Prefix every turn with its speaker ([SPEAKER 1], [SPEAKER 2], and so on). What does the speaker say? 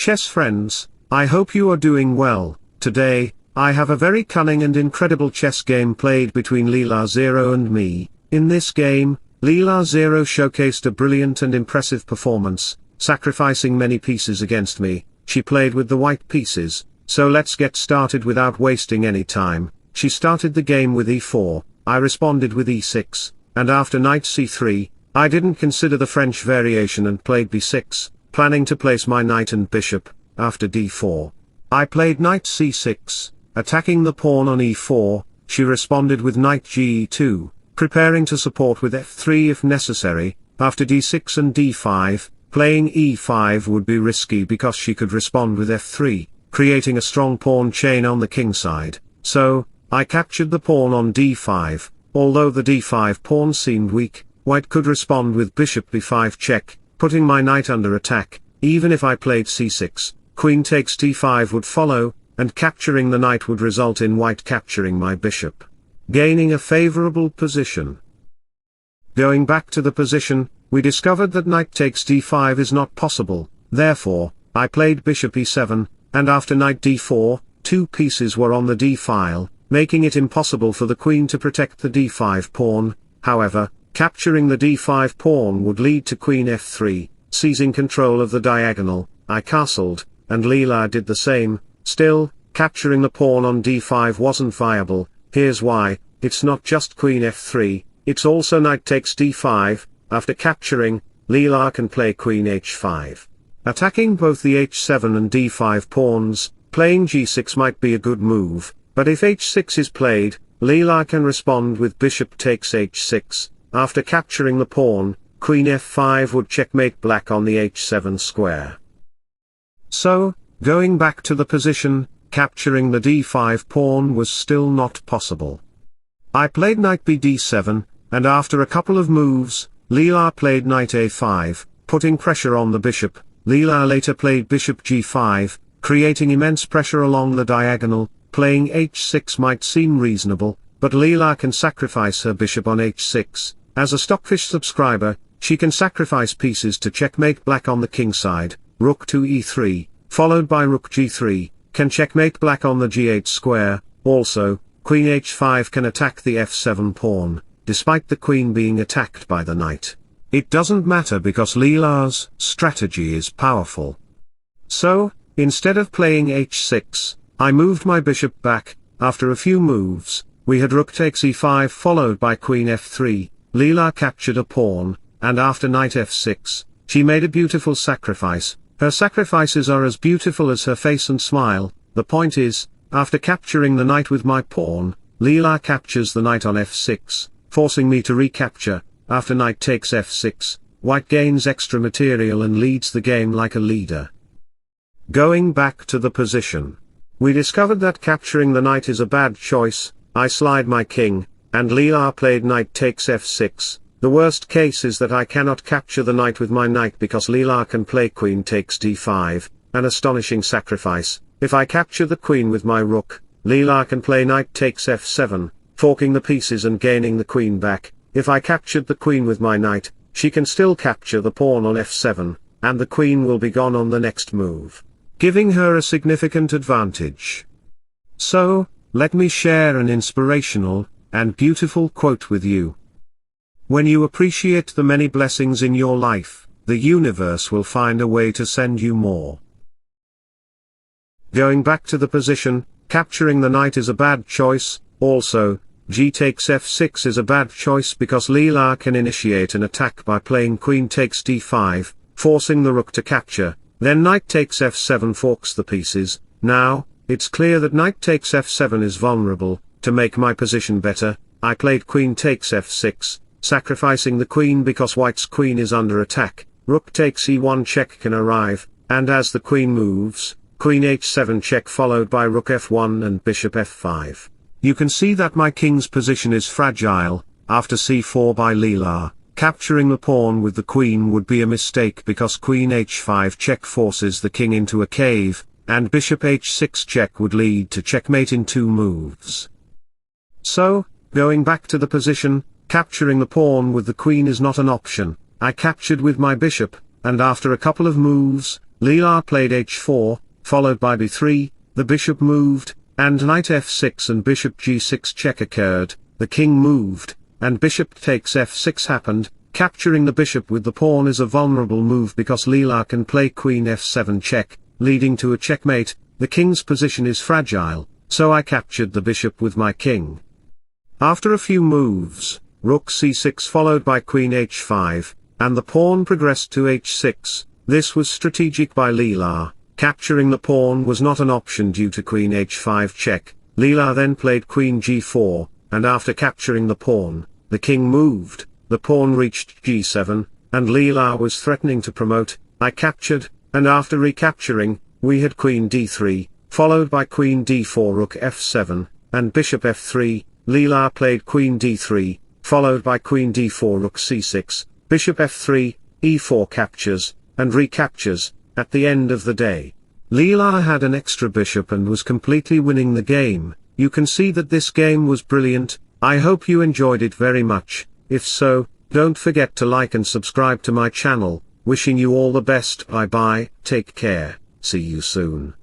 [SPEAKER 1] Chess friends, I hope you are doing well. Today, I have a very cunning and incredible chess game played between LeelaZero and me. In this game, LeelaZero showcased a brilliant and impressive performance, sacrificing many pieces against me. She played with the white pieces, so let's get started without wasting any time. She started the game with e4, I responded with e6, and after knight c3, I didn't consider the French variation and played b6, planning to place my knight and bishop. After d4, I played knight c6, attacking the pawn on e4, she responded with knight ge2, preparing to support with f3 if necessary. After d6 and d5, playing e5 would be risky because she could respond with f3, creating a strong pawn chain on the king side, so, I captured the pawn on d5. Although the d5 pawn seemed weak, white could respond with bishop b5 check, putting my knight under attack. Even if I played c6, queen takes d5 would follow, and capturing the knight would result in white capturing my bishop, gaining a favorable position. Going back to the position, we discovered that knight takes d5 is not possible, therefore, I played bishop e7, and after knight d4, two pieces were on the d-file, making it impossible for the queen to protect the d5 pawn. However, capturing the d5 pawn would lead to queen f3, seizing control of the diagonal. I castled, and Leela did the same. Still, capturing the pawn on d5 wasn't viable. Here's why: it's not just queen f3, it's also knight takes d5. After capturing, Leela can play queen h5, attacking both the h7 and d5 pawns. Playing g6 might be a good move, but if h6 is played, Leela can respond with bishop takes h6. After capturing the pawn, queen f5 would checkmate black on the h7 square. So, going back to the position, capturing the d5 pawn was still not possible. I played knight bd7, and after a couple of moves, Leela played knight a5, putting pressure on the bishop. Leela later played bishop g5, creating immense pressure along the diagonal. Playing h6 might seem reasonable, but Leela can sacrifice her bishop on h6. As a Stockfish subscriber, she can sacrifice pieces to checkmate black on the king side. Rook to e3, followed by rook g3, can checkmate black on the g8 square. Also, queen h5 can attack the f7 pawn, despite the queen being attacked by the knight. It doesn't matter because Leela's strategy is powerful. So, instead of playing h6, I moved my bishop back. After a few moves, we had rook takes e5 followed by queen f3, Leela captured a pawn, and after knight f6, she made a beautiful sacrifice. Her sacrifices are as beautiful as her face and smile. The point is, after capturing the knight with my pawn, Leela captures the knight on f6, forcing me to recapture. After knight takes f6, white gains extra material and leads the game like a leader. Going back to the position, we discovered that capturing the knight is a bad choice. I slide my king, and Leela played knight takes f6. The worst case is that I cannot capture the knight with my knight because Leela can play queen takes d5, an astonishing sacrifice. If I capture the queen with my rook, Leela can play knight takes f7, forking the pieces and gaining the queen back. If I captured the queen with my knight, she can still capture the pawn on f7, and the queen will be gone on the next move, giving her a significant advantage. So, let me share an inspirational and beautiful quote with you. When you appreciate the many blessings in your life, the universe will find a way to send you more. Going back to the position, capturing the knight is a bad choice. Also, g takes f6 is a bad choice because Leela can initiate an attack by playing queen takes d5, forcing the rook to capture. Then knight takes f7 forks the pieces. Now, it's clear that knight takes f7 is vulnerable. To make my position better, I played queen takes f6, sacrificing the queen because white's queen is under attack. Rook takes e1 check can arrive, and as the queen moves, queen h7 check followed by rook f1 and bishop f5. You can see that my king's position is fragile. After c4 by Leela, capturing the pawn with the queen would be a mistake because queen h5 check forces the king into a cave, and bishop h6 check would lead to checkmate in 2 moves. So, going back to the position, capturing the pawn with the queen is not an option. I captured with my bishop, and after a couple of moves, Leela played h4, followed by b3, the bishop moved, and knight f6 and bishop g6 check occurred, the king moved, and bishop takes f6 happened. Capturing the bishop with the pawn is a vulnerable move because Leela can play queen f7 check, leading to a checkmate. The king's position is fragile, so I captured the bishop with my king. After a few moves, rook c6 followed by queen h5, and the pawn progressed to h6. This was strategic by Leela. Capturing the pawn was not an option due to queen h5 check. Leela then played queen g4, and after capturing the pawn, the king moved, the pawn reached g7, and Leela was threatening to promote. I captured, and after recapturing, we had queen d3, followed by queen d4 rook f7, and bishop f3. Leela played queen d3, followed by queen d4 rook c6, bishop f3, e4 captures, and recaptures. At the end of the day, Leela had an extra bishop and was completely winning the game. You can see that this game was brilliant. I hope you enjoyed it very much. If so, don't forget to like and subscribe to my channel. Wishing you all the best. Bye bye, take care, see you soon.